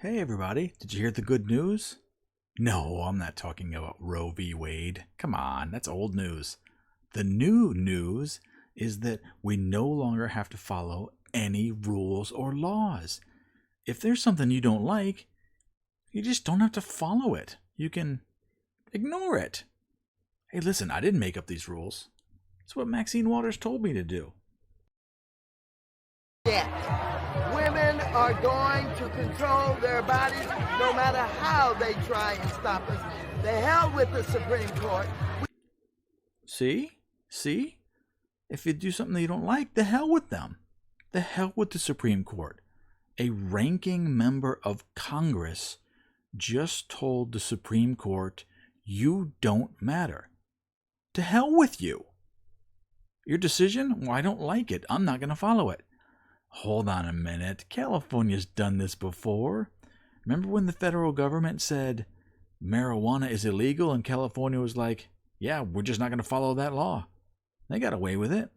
Hey everybody, did you hear the good news? No, I'm not talking about Roe v. Wade. Come on, that's old news. The new news is that we no longer have to follow any rules or laws. If there's something you don't like, you just don't have to follow it. You can ignore it. Hey, listen, I didn't make up these rules. It's what Maxine Waters told me to do. Yet, women are going to control their bodies no matter how they try and stop us. The hell with the Supreme Court. See? If you do something that you don't like, the hell with them. The hell with the Supreme Court. A ranking member of Congress just told the Supreme Court, you don't matter. To hell with you. Your decision? Well, I don't like it. I'm not going to follow it. Hold on a minute. California's done this before. Remember when the federal government said marijuana is illegal and California was like, yeah, we're just not going to follow that law. They got away with it.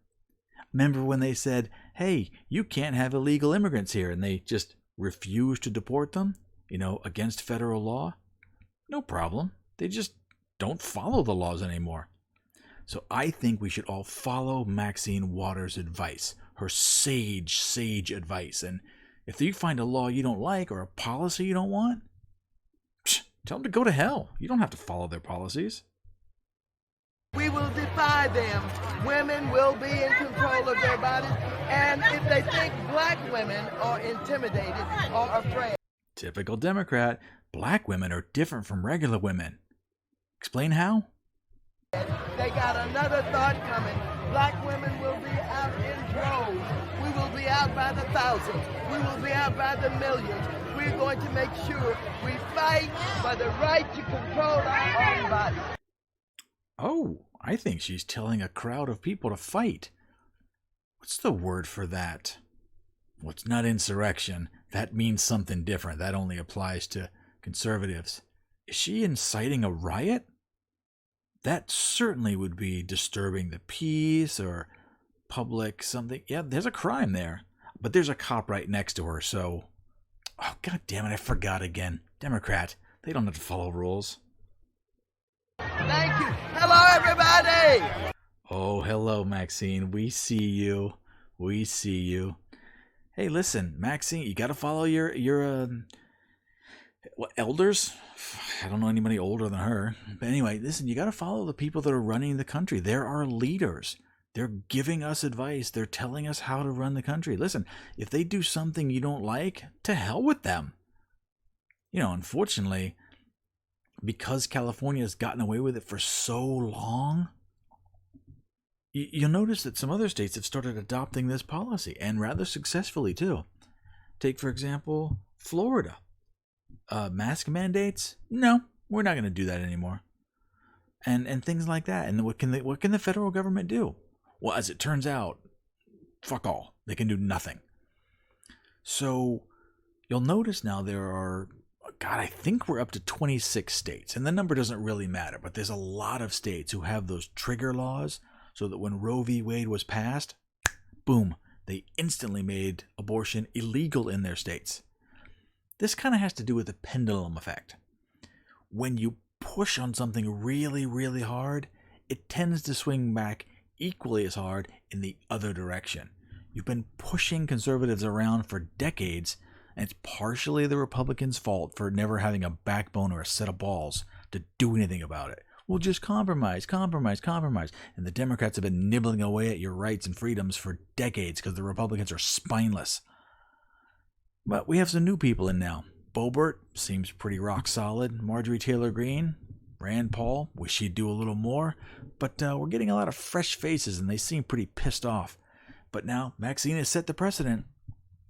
Remember when they said, hey, you can't have illegal immigrants here, and they just refused to deport them, against federal law? No problem. They just don't follow the laws anymore. So I think we should all follow Maxine Waters' advice, her sage advice. And if you find a law you don't like or a policy you don't want, tell them to go to hell. You don't have to follow their policies. We will defy them. Women will be in control of their bodies. And if they think black women are intimidated or afraid. Typical Democrat. Black women are different from regular women. Explain how? They got another thought coming. Black women will be out in droves. We will be out by the thousands. We will be out by the millions. We're going to make sure we fight for the right to control our own bodies. Oh, I think she's telling a crowd of people to fight. What's the word for that? Well, it's not insurrection. That means something different. That only applies to conservatives. Is she inciting a riot? That certainly would be disturbing the peace or public something. Yeah, there's a crime there. But there's a cop right next to her, so... Oh, God damn it, I forgot again. Democrat, they don't have to follow rules. Thank you. Hello, everybody. Oh, hello, Maxine. We see you. Hey, listen, Maxine, you got to follow your elders? I don't know anybody older than her. But anyway, listen, you got to follow the people that are running the country. They're our leaders. They're giving us advice. They're telling us how to run the country. Listen, if they do something you don't like, to hell with them. Unfortunately, because California has gotten away with it for so long, you'll notice that some other states have started adopting this policy, and rather successfully too. Take, for example, Florida. Mask mandates? No, we're not going to do that anymore. And things like that. And what can the federal government do? Well, as it turns out, fuck all. They can do nothing. So you'll notice now there are, God, I think we're up to 26 states. And the number doesn't really matter, but there's a lot of states who have those trigger laws so that when Roe v. Wade was passed, boom, they instantly made abortion illegal in their states. This kind of has to do with the pendulum effect. When you push on something really, really hard, it tends to swing back equally as hard in the other direction. You've been pushing conservatives around for decades, and it's partially the Republicans' fault for never having a backbone or a set of balls to do anything about it. We'll just compromise. And the Democrats have been nibbling away at your rights and freedoms for decades because the Republicans are spineless. But we have some new people in now. Boebert seems pretty rock solid. Marjorie Taylor Greene, Rand Paul, wish she'd do a little more. But we're getting a lot of fresh faces, and they seem pretty pissed off. But now Maxine has set the precedent.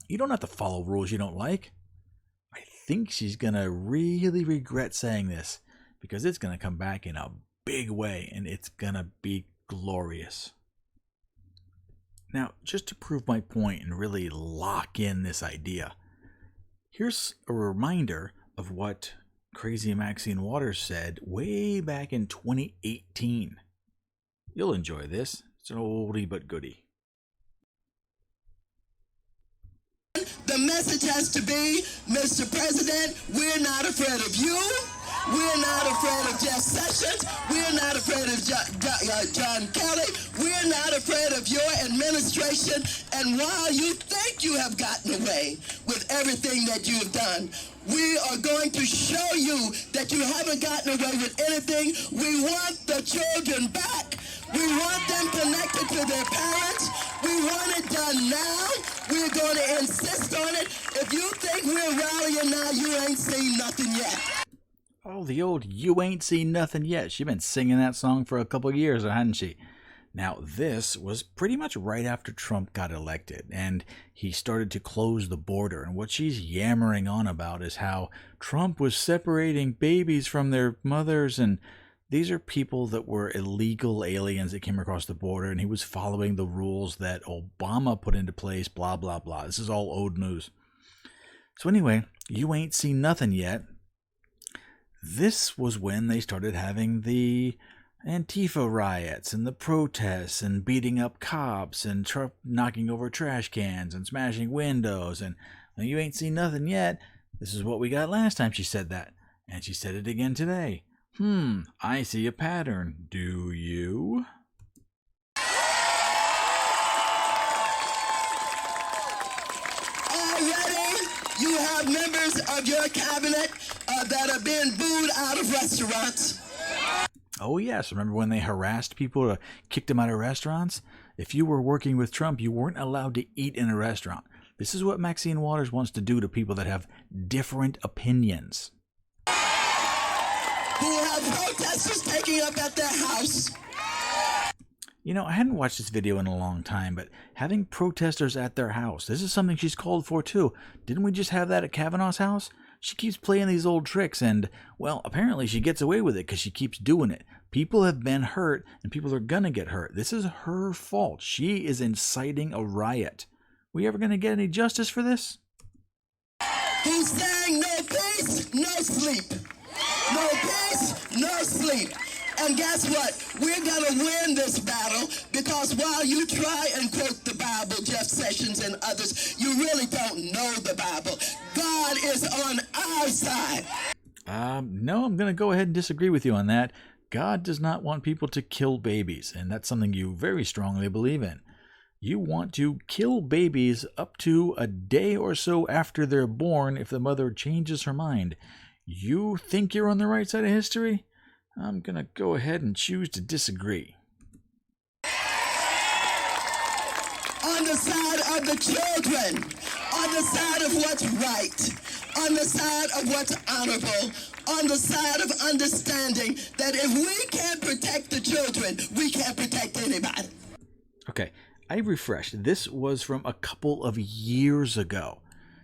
You don't have to follow rules you don't like. I think she's going to really regret saying this, because it's going to come back in a big way, and it's going to be glorious. Now, just to prove my point and really lock in this idea, here's a reminder of what crazy Maxine Waters said way back in 2018. You'll enjoy this. It's an oldie but goodie. The message has to be, Mr. President, we're not afraid of you. We're not afraid of Jeff Sessions. We're not afraid of John Kelly. We're not afraid of your administration. And while you think you have gotten away with everything that you've done, we are going to show you that you haven't gotten away with anything. We want the children back. We want them connected to their parents. We want it done now. We're going to insist on it. If you think we're rallying now, you ain't seen nothing yet. Oh, the old "you ain't seen nothing yet." She's been singing that song for a couple of years, hasn't she? Now, this was pretty much right after Trump got elected, and he started to close the border. And what she's yammering on about is how Trump was separating babies from their mothers, and these are people that were illegal aliens that came across the border, and he was following the rules that Obama put into place, blah, blah, blah. This is all old news. So anyway, you ain't seen nothing yet. This was when they started having the Antifa riots and the protests and beating up cops and knocking over trash cans and smashing windows. And well, you ain't seen nothing yet. This is what we got last time she said that. And she said it again today. I see a pattern. Do you? Already, you have members of your cabinet that are being booed out of restaurants. Oh, yes. Remember when they harassed people, kicked them out of restaurants? If you were working with Trump, you weren't allowed to eat in a restaurant. This is what Maxine Waters wants to do to people that have different opinions. Who have protesters taking up at their house. You know, I hadn't watched this video in a long time, but having protesters at their house, this is something she's called for too. Didn't we just have that at Kavanaugh's house? She keeps playing these old tricks and, well, apparently she gets away with it because she keeps doing it. People have been hurt and people are gonna get hurt. This is her fault. She is inciting a riot. We ever gonna get any justice for this? Who's saying no peace, no sleep? No peace, no sleep. And guess what? We're going to win this battle because while you try and quote the Bible, Jeff Sessions and others, you really don't know the Bible. God is on our side. No, I'm going to go ahead and disagree with you on that. God does not want people to kill babies, and that's something you very strongly believe in. You want to kill babies up to a day or so after they're born if the mother changes her mind. You think you're on the right side of history? I'm going to go ahead and choose to disagree. On the side of the children, on the side of what's right, on the side of what's honorable, on the side of understanding that if we can't protect the children, we can't protect anybody. Okay, I refreshed. This was from a couple of years ago.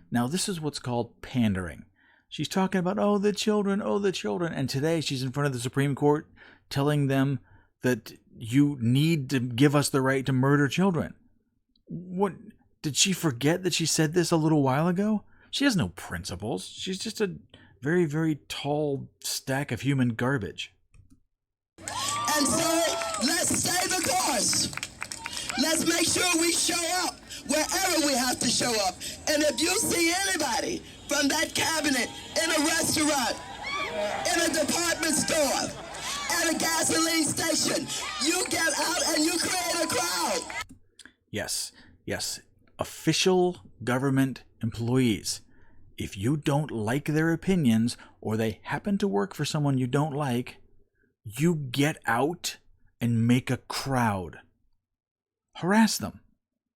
Now, this is what's called pandering. She's talking about, oh, the children, and today she's in front of the Supreme Court telling them that you need to give us the right to murder children. What, did she forget that she said this a little while ago? She has no principles. She's just a very, very tall stack of human garbage. And so, let's stay the course. Let's make sure we show up wherever we have to show up. And if you see anybody from that cabinet in a restaurant, in a department store, at a gasoline station, you get out and you create a crowd. Yes. Official government employees. If you don't like their opinions or they happen to work for someone you don't like, you get out and make a crowd. Harass them.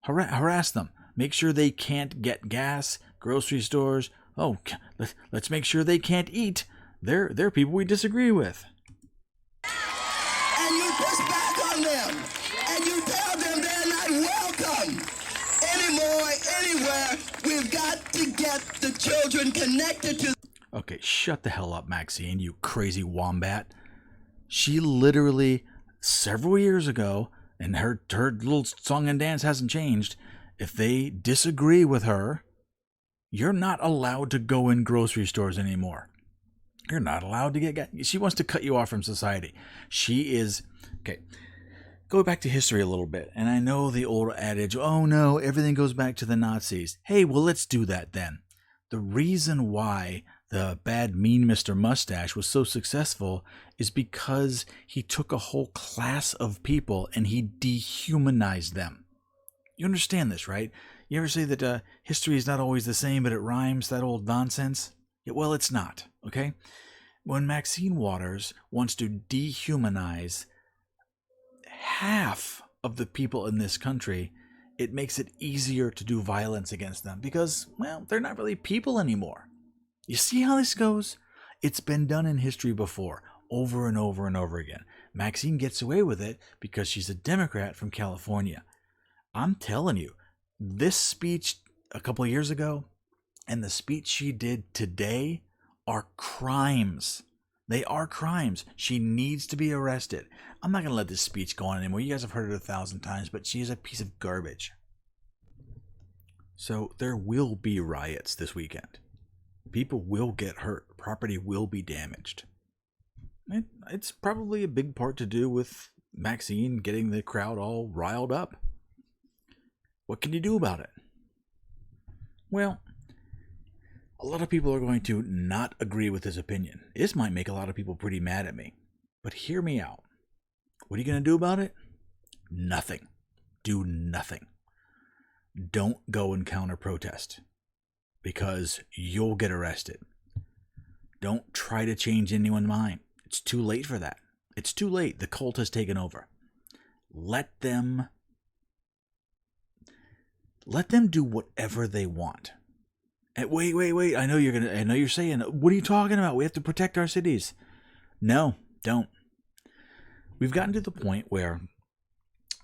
Harass them. Make sure they can't get gas, grocery stores. Oh, let's make sure they can't eat. They're people we disagree with. And you push back on them. And you tell them they're not welcome anymore, anywhere. We've got to get the children connected to... Okay, shut the hell up, Maxine, you crazy wombat. She literally, several years ago, and her little song and dance hasn't changed, if they disagree with her, you're not allowed to go in grocery stores anymore. You're not allowed to get... She wants to cut you off from society. She is... Okay, go back to history a little bit. And I know the old adage, oh no, everything goes back to the Nazis. Hey, well, let's do that then. The reason why the bad, mean Mr. Mustache was so successful is because he took a whole class of people and he dehumanized them. You understand this, right? You ever say that history is not always the same, but it rhymes, that old nonsense? Yeah, well, it's not, okay? When Maxine Waters wants to dehumanize half of the people in this country, it makes it easier to do violence against them because, well, they're not really people anymore. You see how this goes? It's been done in history before, over and over and over again. Maxine gets away with it because she's a Democrat from California. I'm telling you, this speech a couple of years ago and the speech she did today are crimes. They are crimes. She needs to be arrested. I'm not going to let this speech go on anymore. You guys have heard it 1,000 times, but she is a piece of garbage. So there will be riots this weekend. People will get hurt. Property will be damaged. It's probably a big part to do with Maxine getting the crowd all riled up. What can you do about it? Well, a lot of people are going to not agree with his opinion. This might make a lot of people pretty mad at me. But hear me out. What are you going to do about it? Nothing. Do nothing. Don't go and counter-protest. Because you'll get arrested. Don't try to change anyone's mind. It's too late for that. It's too late. The cult has taken over. Let them do whatever they want. And wait. I know you're saying, what are you talking about? We have to protect our cities. No, don't. We've gotten to the point where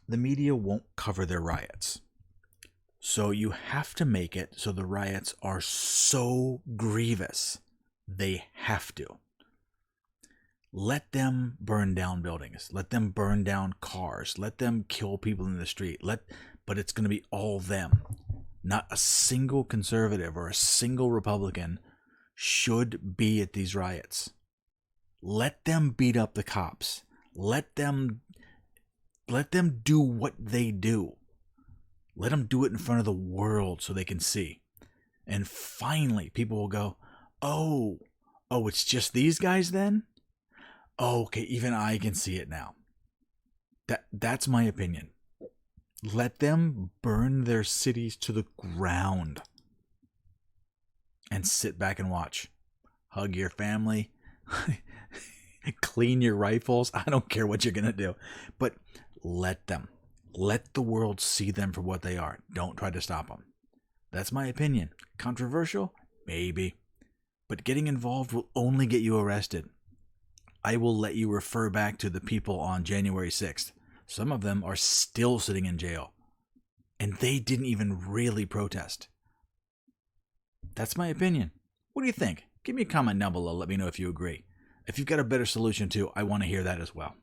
the media won't cover their riots. So you have to make it so the riots are so grievous. They have to. Let them burn down buildings. Let them burn down cars. Let them kill people in the street. But it's going to be all them. Not a single conservative or a single Republican should be at these riots. Let them beat up the cops. Let them do what they do. Let them do it in front of the world so they can see. And finally, people will go, oh, it's just these guys then? Oh, okay, even I can see it now. That's my opinion. Let them burn their cities to the ground. And sit back and watch. Hug your family. Clean your rifles. I don't care what you're going to do. But let them. Let the world see them for what they are. Don't try to stop them. That's my opinion. Controversial? Maybe. But getting involved will only get you arrested. I will let you refer back to the people on January 6th. Some of them are still sitting in jail. And they didn't even really protest. That's my opinion. What do you think? Give me a comment down below. Let me know if you agree. If you've got a better solution too, I want to hear that as well.